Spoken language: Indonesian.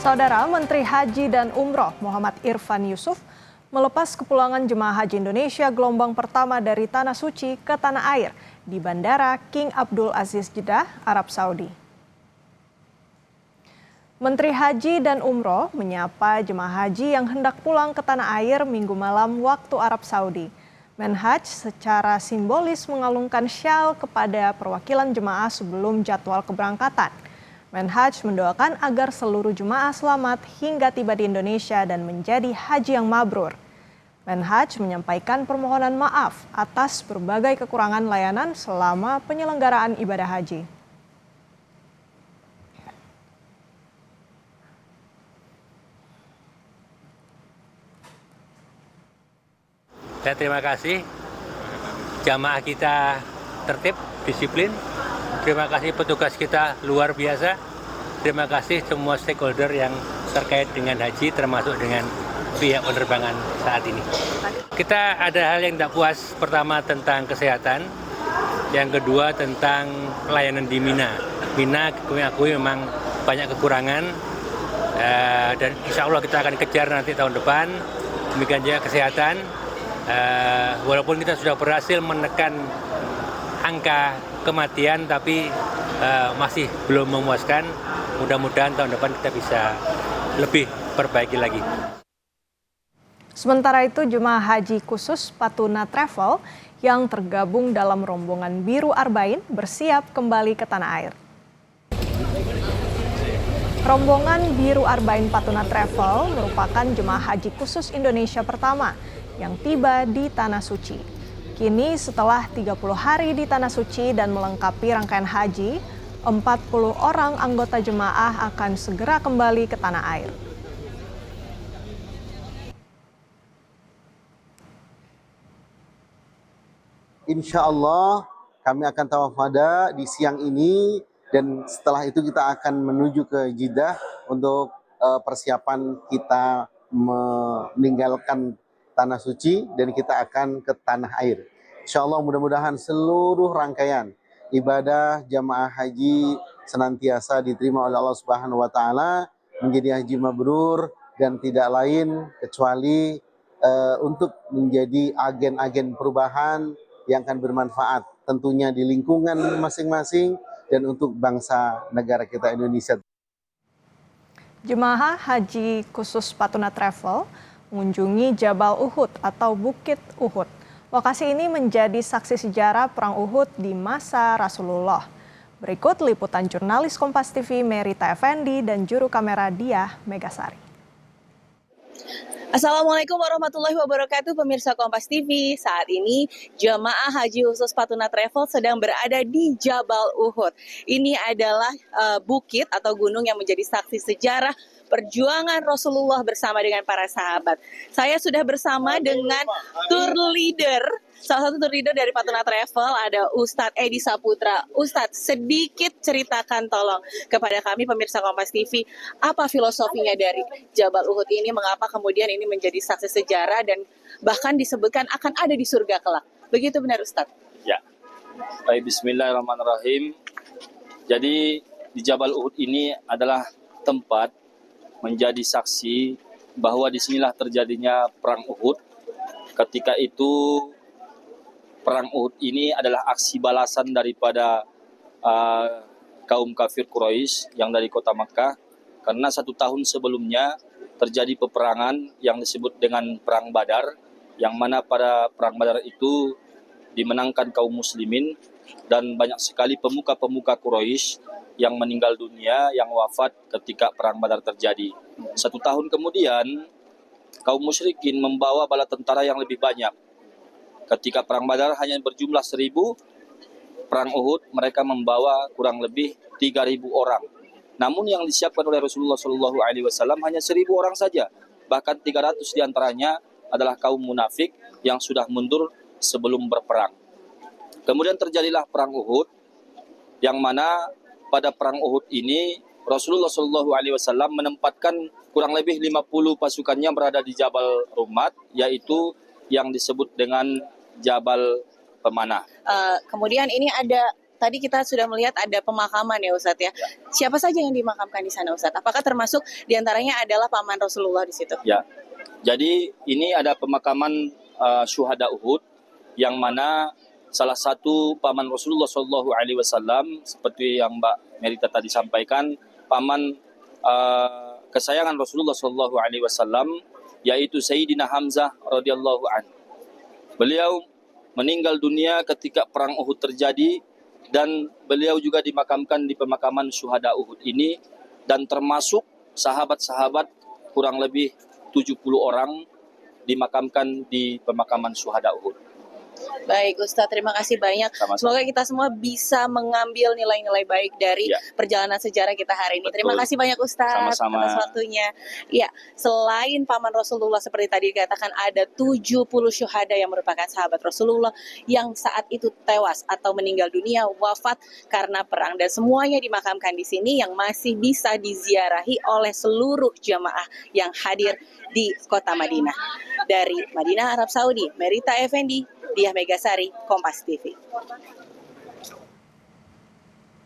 Saudara Menteri Haji dan Umroh Muhammad Irfan Yusuf melepas kepulangan jemaah haji Indonesia gelombang pertama dari Tanah Suci ke Tanah Air di Bandara King Abdul Aziz Jeddah, Arab Saudi. Menteri Haji dan Umroh menyapa jemaah haji yang hendak pulang ke Tanah Air Minggu malam waktu Arab Saudi. Menhaj secara simbolis mengalungkan syal kepada perwakilan jemaah sebelum jadwal keberangkatan. Menhaj mendoakan agar seluruh jemaah selamat hingga tiba di Indonesia dan menjadi haji yang mabrur. Menhaj menyampaikan permohonan maaf atas berbagai kekurangan layanan selama penyelenggaraan ibadah haji. Saya terima kasih jamaah kita tertib, disiplin. Terima kasih petugas kita luar biasa. Terima kasih semua stakeholder yang terkait dengan haji termasuk dengan pihak penerbangan saat ini. Kita ada hal yang tidak puas, pertama tentang kesehatan, yang kedua tentang pelayanan di Mina. Mina kami akui memang banyak kekurangan dan insya Allah kita akan kejar nanti tahun depan. Demikian juga kesehatan. Walaupun kita sudah berhasil menekan angka kematian, tapi masih belum memuaskan. Mudah-mudahan tahun depan kita bisa lebih perbaiki lagi. Sementara itu, jemaah haji khusus Patuna Travel yang tergabung dalam rombongan Biru Arbain bersiap kembali ke tanah air. Rombongan Biru Arbain Patuna Travel merupakan jemaah haji khusus Indonesia pertama yang tiba di Tanah Suci. Kini setelah 30 hari di Tanah Suci dan melengkapi rangkaian haji, 40 orang anggota jemaah akan segera kembali ke tanah air. Insya Allah kami akan tawaf wada di siang ini dan setelah itu kita akan menuju ke Jeddah untuk persiapan kita meninggalkan Tanah Suci dan kita akan ke tanah air. Insya Allah mudah-mudahan seluruh rangkaian ibadah jamaah haji senantiasa diterima oleh Allah Subhanahu wa taala, menjadi haji mabrur dan tidak lain kecuali untuk menjadi agen-agen perubahan yang akan bermanfaat tentunya di lingkungan masing-masing dan untuk bangsa negara kita Indonesia. Jemaah haji khusus Patuna Travel mengunjungi Jabal Uhud atau Bukit Uhud. Lokasi ini menjadi saksi sejarah Perang Uhud di masa Rasulullah. Berikut liputan jurnalis Kompas TV Merita Effendi dan juru kamera Diah Megasari. Assalamualaikum warahmatullahi wabarakatuh, pemirsa Kompas TV. Saat ini jemaah haji khusus Patuna Travel sedang berada di Jabal Uhud. Ini adalah bukit atau gunung yang menjadi saksi sejarah perjuangan Rasulullah bersama dengan para sahabat. Saya sudah bersama dengan tour leader, salah satu tour leader dari Patuna Travel, ada Ustadz Edi Saputra. Ustadz, sedikit ceritakan tolong kepada kami pemirsa Kompas TV, apa filosofinya dari Jabal Uhud ini, mengapa kemudian ini menjadi saksi sejarah dan bahkan disebutkan akan ada di surga kelak. Begitu benar Ustadz? Ya. Baik, bismillahirrahmanirrahim. Jadi di Jabal Uhud ini adalah tempat menjadi saksi bahwa disinilah terjadinya Perang Uhud. Ketika itu Perang Uhud ini adalah aksi balasan daripada kaum kafir Quraisy yang dari kota Makkah, karena 1 tahun sebelumnya terjadi peperangan yang disebut dengan Perang Badar, yang mana pada Perang Badar itu dimenangkan kaum muslimin dan banyak sekali pemuka-pemuka Quraisy yang meninggal dunia, yang wafat ketika Perang Badar terjadi. 1 tahun kemudian, kaum musyrikin membawa bala tentara yang lebih banyak. Ketika Perang Badar hanya berjumlah 1.000, Perang Uhud mereka membawa kurang lebih 3.000 orang. Namun yang disiapkan oleh Rasulullah SAW hanya 1.000 orang saja. Bahkan 300 diantaranya adalah kaum munafik yang sudah mundur sebelum berperang. Kemudian terjadilah Perang Uhud, yang mana pada Perang Uhud ini Rasulullah SAW menempatkan kurang lebih 50 pasukannya berada di Jabal Rumat, yaitu yang disebut dengan Jabal Pemanah. Kemudian ini ada tadi kita sudah melihat ada pemakaman ya Ustadz ya. Siapa saja yang dimakamkan di sana Ustadz? Apakah termasuk diantaranya adalah paman Rasulullah di situ? Ya, jadi ini ada pemakaman syuhada Uhud yang mana salah satu paman Rasulullah Shallallahu Alaihi Wasallam seperti yang Mbak Merita tadi sampaikan, paman kesayangan Rasulullah Shallallahu Alaihi Wasallam yaitu Sayyidina Hamzah radhiyallahu anhu. Beliau meninggal dunia ketika perang Uhud terjadi dan beliau juga dimakamkan di pemakaman syuhada Uhud ini dan termasuk sahabat-sahabat kurang lebih 70 orang dimakamkan di pemakaman syuhada Uhud. Baik Ustadz, terima kasih banyak. Sama-sama. Semoga kita semua bisa mengambil nilai-nilai baik dari perjalanan sejarah kita hari ini. Betul. Terima kasih banyak Ustadz Sama-sama. atas waktunya. Ya, selain paman Rasulullah seperti tadi dikatakan ada 70 syuhada yang merupakan sahabat Rasulullah yang saat itu tewas atau meninggal dunia, wafat karena perang, dan semuanya dimakamkan di sini yang masih bisa diziarahi oleh seluruh jamaah yang hadir di kota Madinah. Dari Madinah, Arab Saudi, Merita Effendi, Diah Megasari, Kompas TV.